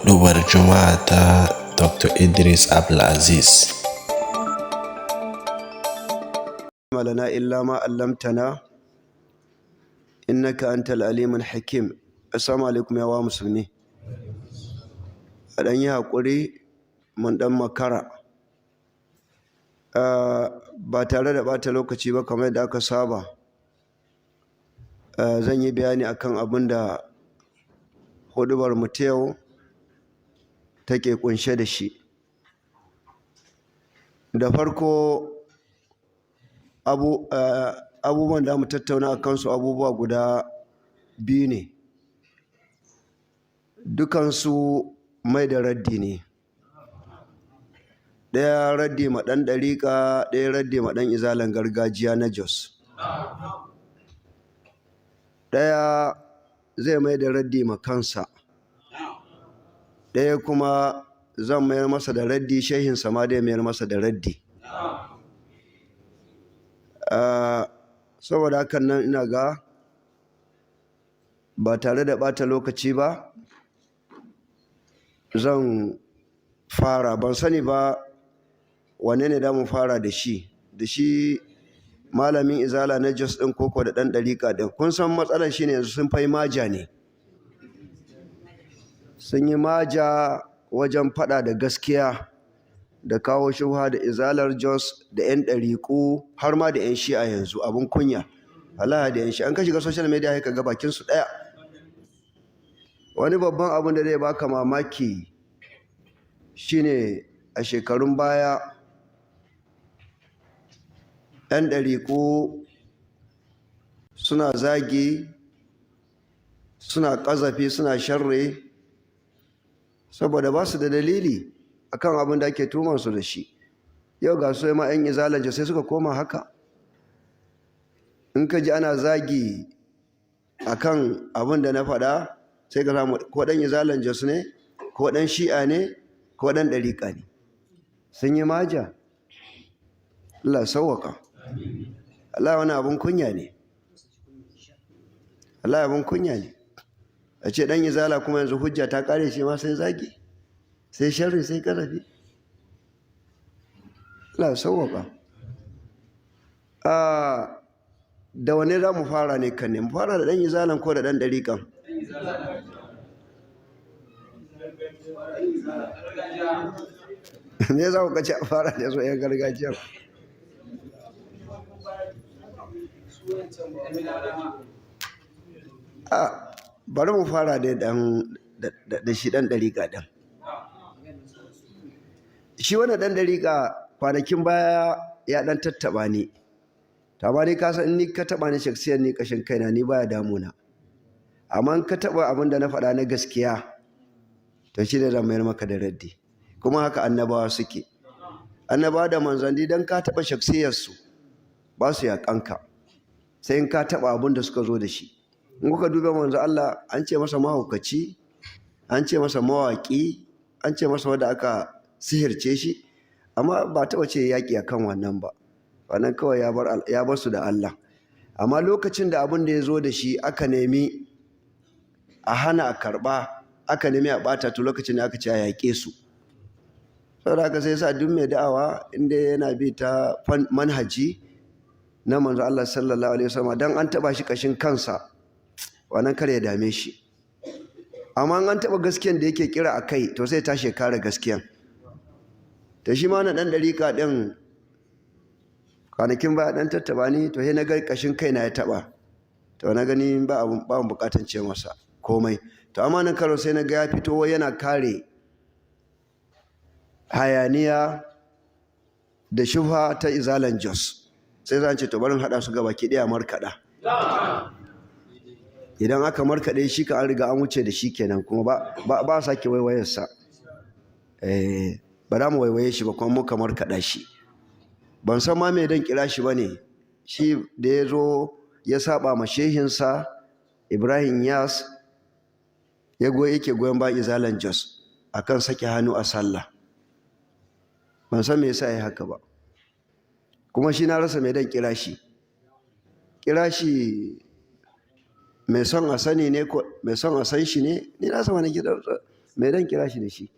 huɗubar Juma'a ta Dr. Idris Abdulaziz. لنا إلا ما علمتنا إنك أنت العليم الحكيم. السلام عليكم يا musulmi. A ɗan yi haƙuri mun ɗan makara ba tare da ɓata lokaci ba, kamar yadda aka saba. Zan yi bayani akan abin da huɗubar mu ta yau take ƙunshe da shi. Da farko abubuwan da mu tattauna a kansu abubuwa guda biyu ne, dukansu mai da raddi ne. Ɗaya raddi ma ɗan ɗariƙa, ɗaya raddi ma ɗan izalan gargajiya na Jos. Ɗaya zai mai da raddi ma kansa, ɗaya kuma zan mayar masa da raddi, shehinsa ma dai mayar masa da raddi. Saboda hakan nan ina ga ba tare da ɓata lokaci ba zan fara. Ban sani ba wane ne da mu fara da shi malamin izala na Jos ɗin koko da ɗan ɗariƙa ɗin. Kun san matsalar shi ne yanzu sun fai maja ne, sun yi maja wajen faɗa da gaskiya da kawo shubha da izalar Jos da 'yan ɗariƙu har ma da 'yan shi'a yanzu. Abin kunya Allah da 'yan shi'a, an ka shiga social media sai ka ga bakinsu ɗaya. Wani babban abin da zai baka mamaki shine a shekarun baya 'yan ɗariƙu suna zagi, suna ƙazafi, suna sharri saboda ba su da dalili akan abin da ake tumansu da shi. Yau ga su ma 'yan izalance sai suka koma haka. In ka ji ana zagi akan abin da na faɗa sai ka samu ko ɗan izalance ne, ko ɗan shi'a ne, ko ɗan ɗariƙa ne. Sun yi maja. Allah sauwaka. Allah wani abin kunya ne. Allah abin kunya ne. A ce ɗan izala kuma yanzu hujja ta ƙare shi ma sai zagi, sai sharri, sai ƙazafi. Allah sauwaka. Da wane za mu fara ne kan ne? Mu fara da ɗan izalan ko da ɗan ɗariƙan? Me za ku kace a fara da su 'yan gargajiyar? Bari mu fara da shi ɗan ɗariƙa ɗin. Shi wani ɗan ɗariƙa kwanakin baya ya ɗan tattaɓa ni. Amma dai ka san in ni ka taɓa ni shaksiyar ni ƙashin kaina ni baya damuna. Amma in ka taɓa abin da na faɗa na gaskiya to shi ne zan mayar maka da raddi. Kuma haka annabawa suke. Annabawa da manzanni dan ka taɓa shaksiyarsu ba su yaƙanka, sai in ka taɓa abin da suka zo da shi. In kuka duba manzo Allah, an ce masa mahaukaci, an ce masa mawaƙi, an ce masa wanda aka sihirce shi, amma ba taɓa ce yaƙi akan wannan ba. Wannan kawai ya bar su da Allah. Amma lokacin da abin da ya zo da shi aka nemi a hana a karɓa, aka nemi a ɓata, to lokacin da aka ce a yaƙe su. Saboda haka sai sa duk mai da'awa inda yana bi ta manhaji na manzo Allah sallallahu alaihi wasallam, dan an taɓa shi ƙashin kansa wannan kar ya dame shi. Amma an taɓa gaskiyan da yake kira a kai to sai tashi kare gaskiyan. Ta shi ma na ɗan ɗariƙa ɗin kwanakin baya ɗan tattaɓa ni, to sai na ga ƙashin kai na ya taɓa, to na gani ba buƙatan ce masa komai. To amma nan karo sai na ga ya fito yana kare hayaniya da shubha ta izalan Jos. Sai zan ce to barin haɗa su gaba ki ɗaya markaɗa. Idan aka markaɗe shi ka an riga an wuce da shi kenan, kuma ba sake waiwayarsa. Ba za mu waiwaye shi ba kuma muka markaɗa shi. Ban san ma me dan kira shi ba ne. Shi da ya zo ya saba ma shehinsa Ibrahim Yas, yake goyon ba izalan Jos akan sake hannu a sallah. Ban san me yasa ya haka ba. Kuma shi na rasa me dan kira shi. Kira shi mai son a sani ne ko mai son a san shi ne? Ni na sama na gidan me dan kira shi da shi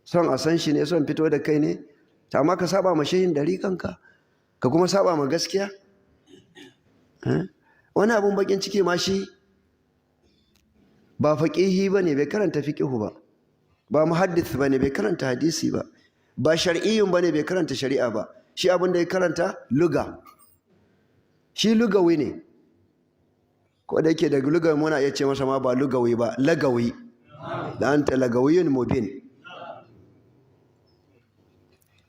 son a san shi ne, son fito da kai ne, ta amma ka saba ma shehin dariƙanka ka kuma saba ma gaskiya. Wani abun bakin ciki ma shi ba faƙihi ba ne, bai karanta fiƙihu ba, ba muhaddis ba ne, bai karanta hadisi ba, ba shar'iyyun ba ne, bai karanta shari'a ba, shi abin da ya karanta luga, shi lugawi ne, ko da yake daga lugawi muna iya ce masa ma ba lugawi ba, lagawi, da anta lagawiyun mubin,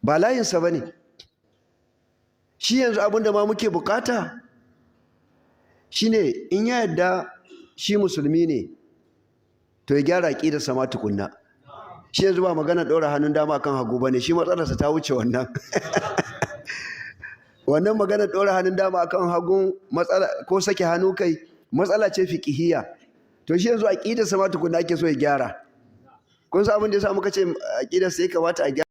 ba layinsa ba ne. Shi yanzu abin da ma muke bukata shine in ya yadda shi musulmi ne to ya gyara aƙidarsa ma tukunna. Shi yanzu ba magana ɗora hannun dama kan hagu ba ne, shi matsalarsa ta wuce wannan. Wannan magana ɗora hannun dama kan hagu matsala, ko sake hannu kai, matsala ce fiqhiyya. To shi yanzu aƙidarsa ma tukunna ake so ya gyara. Kun san abin da yasa muka ce aƙidarsa ya kamata a gyara?